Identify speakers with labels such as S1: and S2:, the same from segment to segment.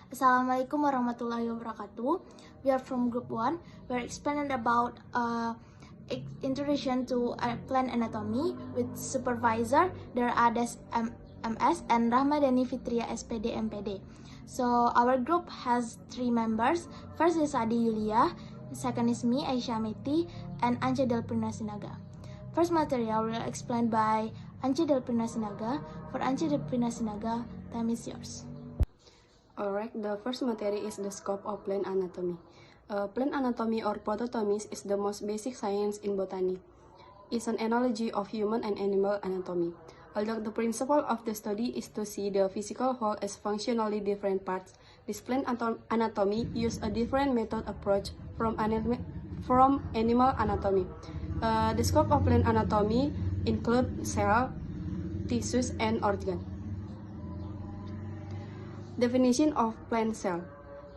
S1: Assalamualaikum warahmatullahi wabarakatuh. We are from Group 1. We are explaining about introduction to plant anatomy with supervisor. There are MS and Rahmadani Fitria SPD MPD. So our group has 3 members. First is Adi Yulia, second is me, Aisyah Meti, and Ance Delprina Sinaga. First material will explained by Ance Delprina Sinaga. For Ance Delprina Sinaga, time is yours.
S2: Alright, the first material is the scope of plant anatomy. Plant anatomy or phototomy is the most basic science in botany. It's an analogy of human and animal anatomy. Although the principle of the study is to see the physical whole as functionally different parts, this plant anatomy uses a different method approach from animal anatomy. The scope of plant anatomy includes cell, tissues, and organs. Definition of plant cell.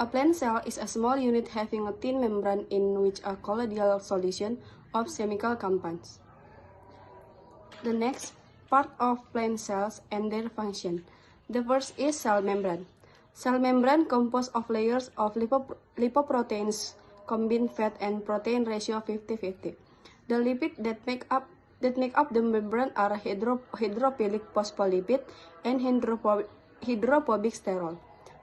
S2: A plant cell is a small unit having a thin membrane in which a colloidal solution of chemical compounds. The next part of plant cells and their function. The first is cell membrane. Cell membrane composed of layers of lipoproteins, combined fat and protein ratio 50-50. The lipids that make up the membrane are hydrophilic phospholipid and hydrophobic sterol.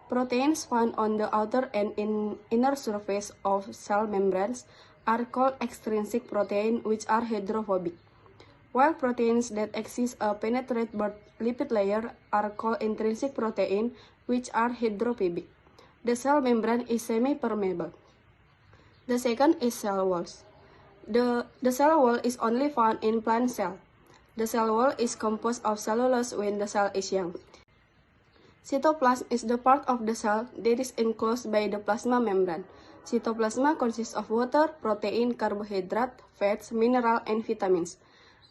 S2: Proteins found on the outer and inner surface of cell membranes are called extrinsic protein, which are hydrophobic, while proteins that exist penetrate the lipid layer are called intrinsic protein, which are hydrophobic. The cell membrane is semi-permeable. The second is cell walls. The cell wall is only found in plant cell. The cell wall is composed of cellulose when the cell is young. Cytoplasm is the part of the cell that is enclosed by the plasma membrane. Cytoplasma consists of water, protein, carbohydrate, fats, mineral, and vitamins.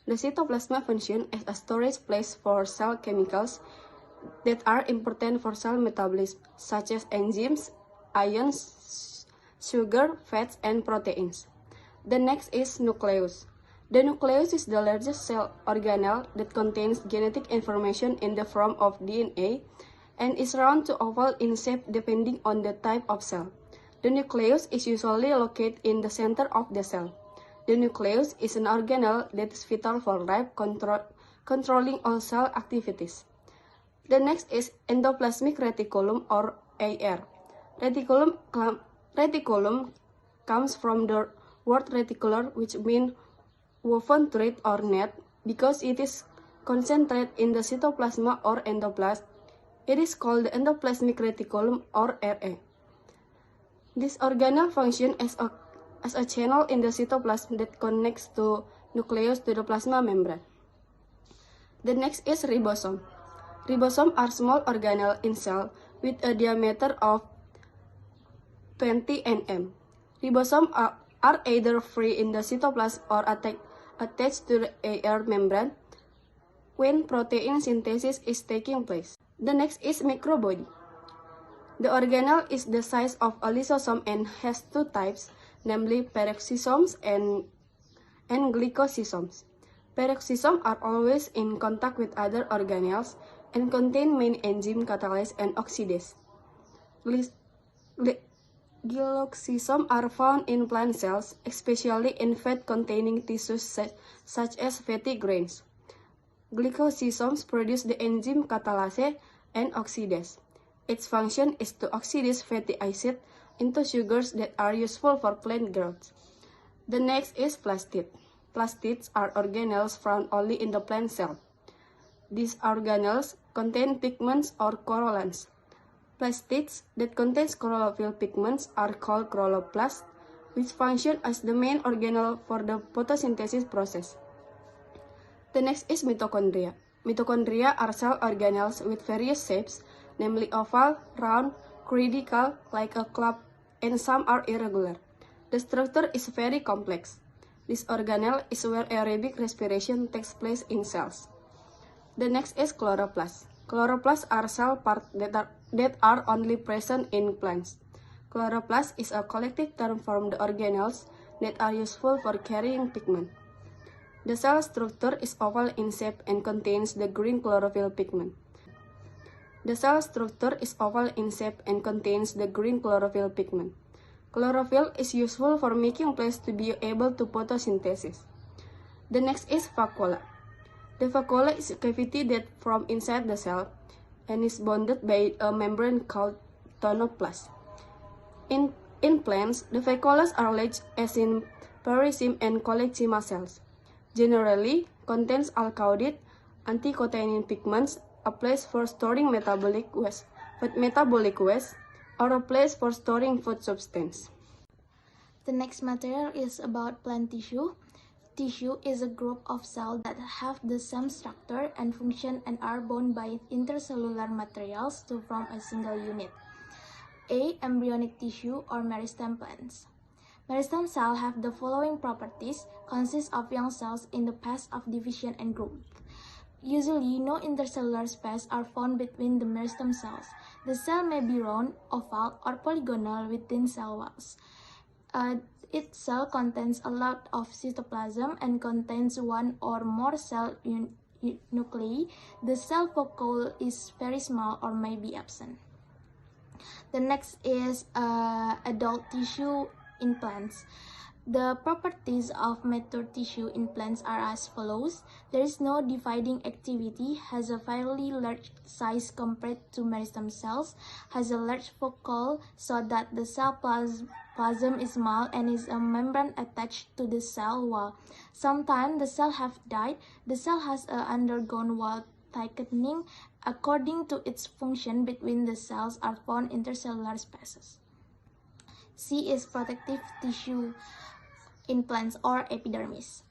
S2: The cytoplasma functions as a storage place for cell chemicals that are important for cell metabolism, such as enzymes, ions, sugar, fats, and proteins. The next is nucleus. The nucleus is the largest cell organelle that contains genetic information in the form of DNA and is round to oval in shape depending on the type of cell. The nucleus is usually located in the center of the cell. The nucleus is an organelle that is vital for life, controlling all cell activities. The next is endoplasmic reticulum or AR. Reticulum comes from the word reticular, which means woven thread or net, because it is concentrated in the cytoplasma or endoplasm. It is called the endoplasmic reticulum or RA. This organelle functions as a channel in the cytoplasm that connects the nucleus to the plasma membrane. The next is ribosome. Ribosomes are small organelles in cell with a diameter of 20 nm. Ribosomes are either free in the cytoplasm or attached to the air membrane when protein synthesis is taking place. The next is microbody. The organelle is the size of a lysosome and has two types, namely peroxisomes and glycosysomes. Peroxisomes are always in contact with other organelles and contain many enzymes catalase and oxidase. Glycosysomes are found in plant cells, especially in fat-containing tissues such as fatty grains. Glycosysomes produce the enzyme catalase and oxidase. Its function is to oxidize fatty acids into sugars that are useful for plant growth. The next is plastid. Plastids are organelles found only in the plant cell. These organelles contain pigments or corollants. Plastids that contain chlorophyll pigments are called chloroplasts, which function as the main organelle for the photosynthesis process. The next is mitochondria. Mitochondria are cell organelles with various shapes, namely oval, round, cylindrical, like a club, and some are irregular. The structure is very complex. This organelle is where aerobic respiration takes place in cells. The next is chloroplasts. Chloroplasts are cell parts that are only present in plants. Chloroplast is a collective term for the organelles that are useful for carrying pigment. The cell structure is oval in shape and contains the green chlorophyll pigment. The cell structure is oval in shape and contains the green chlorophyll pigment. Chlorophyll is useful for making plants to be able to photosynthesis. The next is vacuola. The vacuola is a cavity that forms inside the cell and is bounded by a membrane called tonoplast. In plants, the vacuolas are large as in parenchyma and collechyma cells. Generally, contains alkaloid, anthocyanin pigments, a place for storing metabolic waste, or a place for storing food substance.
S1: The next material is about plant tissue. Tissue is a group of cells that have the same structure and function and are bound by intercellular materials to form a single unit. A. Embryonic tissue or meristem plants. Meristem cells have the following properties: consist of young cells in the phase of division and growth. Usually, no intercellular space are found between the meristem cells. The cell may be round, oval, or polygonal within cell walls. Its cell contains a lot of cytoplasm and contains one or more cell nuclei. The cell vacuole is very small or may be absent. The next is adult tissue in plants. The properties of mature tissue in plants are as follows. There is no dividing activity, has a fairly large size compared to meristem cells, has a large vacuole so that the cell plasm is small and is a membrane attached to the cell wall. Sometimes the cell have died. The cell has undergone wall thickening. According to its function between the cells are found intercellular spaces. C is protective tissue in plants or epidermis.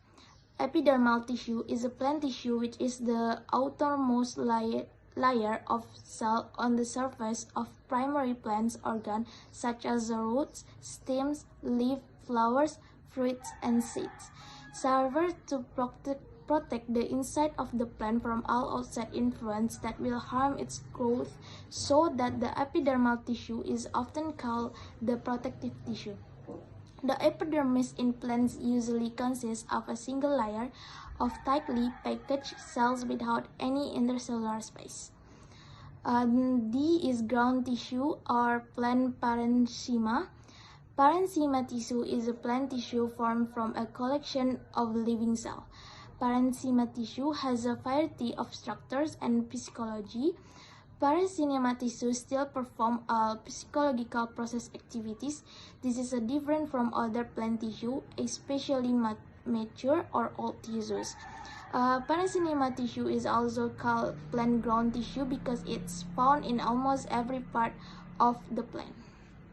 S1: Epidermal tissue is a plant tissue which is the outermost layer of cell on the surface of primary plant organs such as the roots, stems, leaves, flowers, fruits, and seeds. Serves to protect the inside of the plant from all outside influence that will harm its growth, so that the epidermal tissue is often called the protective tissue. The epidermis in plants usually consists of a single layer of tightly packaged cells without any intercellular space. D is ground tissue or plant parenchyma. Parenchyma tissue is a plant tissue formed from a collection of living cells. Parenchyma tissue has a variety of structures and physiology. Parenchyma tissue still perform all physiological process activities. This is different from other plant tissue, especially mature or old tissues. Parenchyma tissue is also called plant ground tissue because it's found in almost every part of the plant.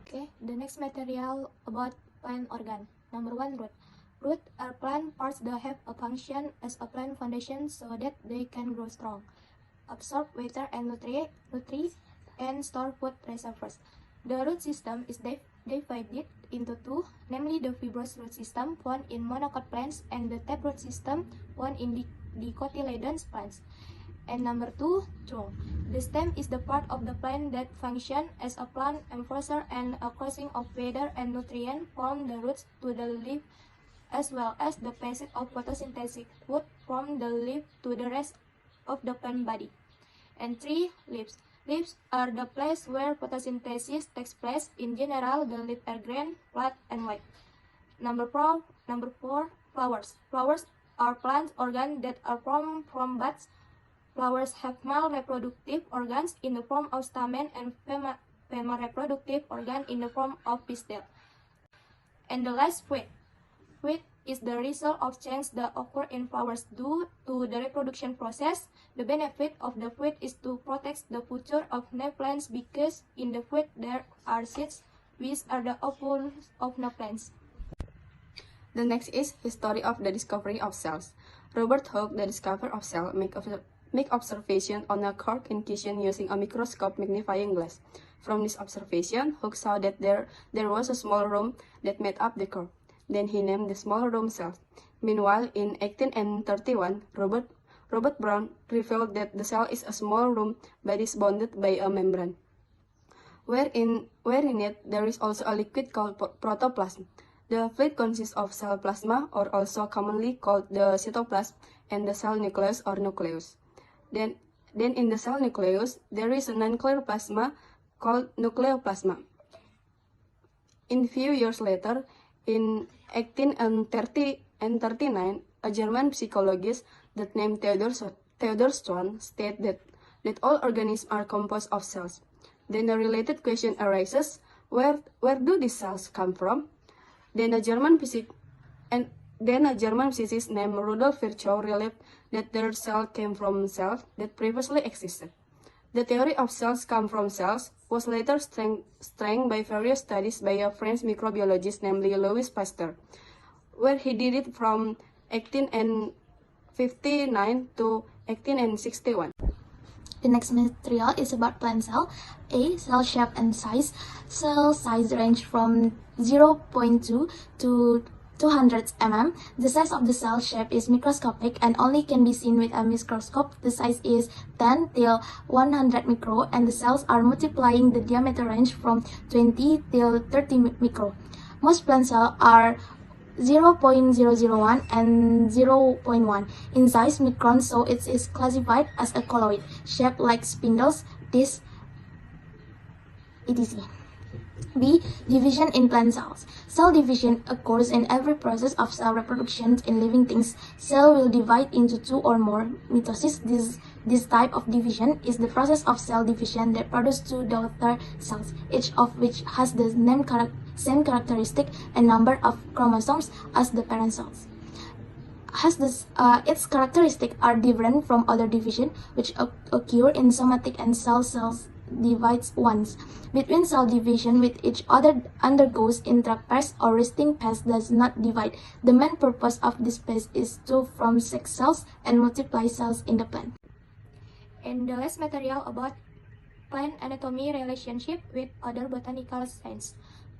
S3: Okay, the next material about plant organ. Number 1, root. Root are plant parts that have a function as a plant foundation so that they can grow strong, absorb water and nutrients, and store food reservoirs. The root system is divided into two, namely the fibrous root system found in monocot plants and the taproot system found in dicotyledonous plants. And number 2, trunk. The stem is the part of the plant that functions as a plant enforcer and a crossing of water and nutrients from the roots to the leaf, as well as the passage of photosynthetic food from the leaf to the rest of the plant body. And 3, leaves. Leaves are the place where photosynthesis takes place. In general, the leaves are green, flat, and white. Number 4, flowers. Flowers are plant organs that are formed from buds. Flowers have male reproductive organs in the form of stamen and female reproductive organ in the form of pistil. And the last, fruit. Fruit is the result of change that occur in flowers due to the reproduction process. The benefit of the fruit is to protect the future of new plants because in the fruit there are seeds, which are the ovules of new plants.
S2: The next is history of the discovery of cells. Robert Hooke, the discoverer of cells, make observation on a cork incision using a microscope magnifying glass. From this observation, Hooke saw that there was a small room that made up the cork. Then he named the small room cells. Meanwhile, in 1831, Robert Brown revealed that the cell is a small room body bounded by a membrane, wherein it there is also a liquid called protoplasm. The fluid consists of cell plasma, or also commonly called the cytoplasm, and the cell nucleus or nucleus. Then Then in the cell nucleus, there is a nuclear plasma called nucleoplasma. In few years later, in 1839, a German psychologist that named Theodor Schwann stated that all organisms are composed of cells. Then the related question arises, where do these cells come from? Then a German physicist named Rudolf Virchow revealed that their cell came from cells that previously existed. The theory of cells come from cells was later strengthened by various studies by a French microbiologist named Louis Pasteur, where he did it from 1859 to 1861.
S1: The next material is about plant cell. A. Cell shape and size. Cell size range from 0.2 to 200 mm. The size of the cell shape is microscopic and only can be seen with a microscope. The size is 10 till 100 micro, and the cells are multiplying. The diameter range from 20 till 30 micro. Most plant cells are 0.001 and 0.1 in size micron, so it is classified as a colloid, shaped like spindles, discs, etc. B. Division in plant cells. Cell division occurs in every process of cell reproduction in living things. Cell will divide into two or more. Mitosis. This type of division is the process of cell division that produces two daughter cells, each of which has the same characteristic and number of chromosomes as the parent cells. Its characteristics are different from other division, which occur in somatic and cells divides once. Between cell division with each other undergoes interphase or resting phase does not divide. The main purpose of this phase is to form sex cells and multiply cells in the plant.
S3: And the last material about plant anatomy relationship with other botanical science.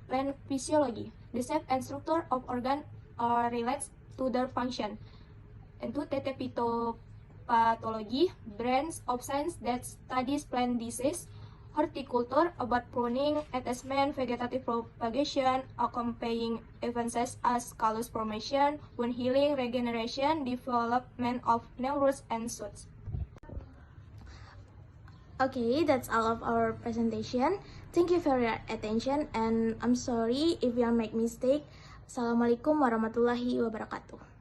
S3: Plant physiology. The shape and structure of organ are related to their function. And to pathology, branch of science that studies plant disease. Horticulture, about pruning, attachment, vegetative propagation, accompanying events as callus formation, wound healing, regeneration, development of new roots and shoots.
S1: Okay, that's all of our presentation. Thank you for your attention, and I'm sorry if you make mistake. Assalamualaikum warahmatullahi wabarakatuh.